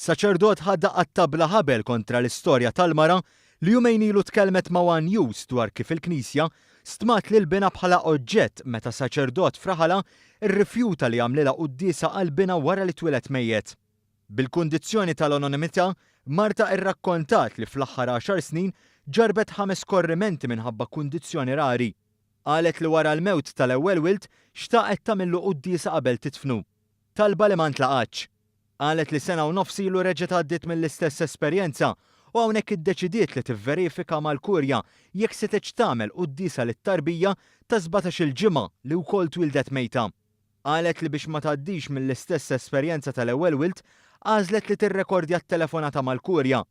Is-saċerdot ħadda għat-tabla ħabel kontra l-istorja tal-mara li jumejn ilu tkellmet ma' One News dwar kif il-Knisja stmat lil bina bħala oġġett meta saċerdot fraħala irrifjuta li jagħmlilha qudiesa qalbina wara li twilet mejjed. Bil-kundizzjoni tal-anonimità, Marta irrakkontat li fl-aħħar 10 snin ġarbet 5 korrimenti minħabba kundizzjoni rari. Qalet li wara l-mewt tal-ewwel wild xtaqet tagħmillu qudiesa qabel titfnu. Talba li ma ntlaqatx. Qalet li sena u nofs ilu reġgħet għaddiet mill-istess esperjenza u hawnhekk iddeċidiet li tivverifika mal-kurja jekk setgħetx tagħmel qudiesa lit-tarbija ta' 17-il ġimgħa li wkoll twildet mejta. Qalet li biex ma tgħaddix mill-istess esperjenza tal-ewwel wild għażlet li tirrekordja t-telefonata mal-kurja.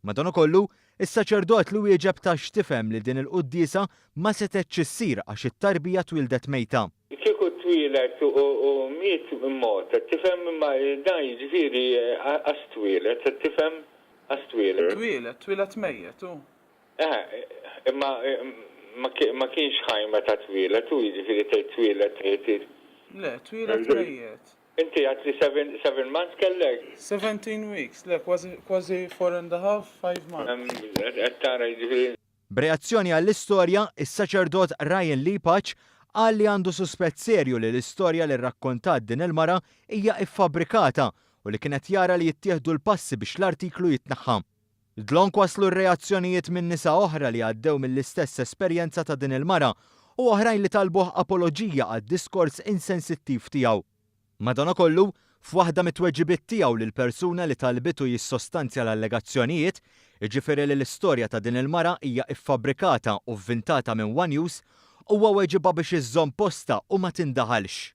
Madankollu, is-saċerdot li wieġeb ta' x'tifhem li din il-qudiesa ma setgħetx issir għax it-tarbija twildet mejta. Kieku twilet u miet immot, tifhem imma dan jiġifieri għax twilet, tifhem għax twilet. Twilet mejjet, u. Imma ma kienx ħajma ta' twilet, u jiġifieri tgħid twilet. Le, twilet mejjet. Inti għatli 7 months kellek? 17 weeks, le, kważi 4.5, 5 months. Għattara jiġifieri. B'reazzjoni għall-istorja, is-saċerdot Ryan Lipaċ qal li għandu suspett serju li l-istorja li rrakkontat din il-mara hija iffabbrikata u li kienet jara li jittieħdu l-passi biex l-artiklu jitnaħħa. Dlonk waslu r-reazzjonijiet minn nisa oħra li għaddew mill-istess esperjenza ta' din il-mara u oħrajn li talbuh apoloġija għad-diskors insensittiv tiegħu. Madankollu, f'waħda mit-tweġibiet tiegħu lil persuna li talbitu jissostanzja l-allegazzjonijiet, jiġifieri li l-istorja ta' din il-mara hija iffabbrikata u vvintata minn One News, huwa weġiba biex iżżomm posta u ma tindaħalx.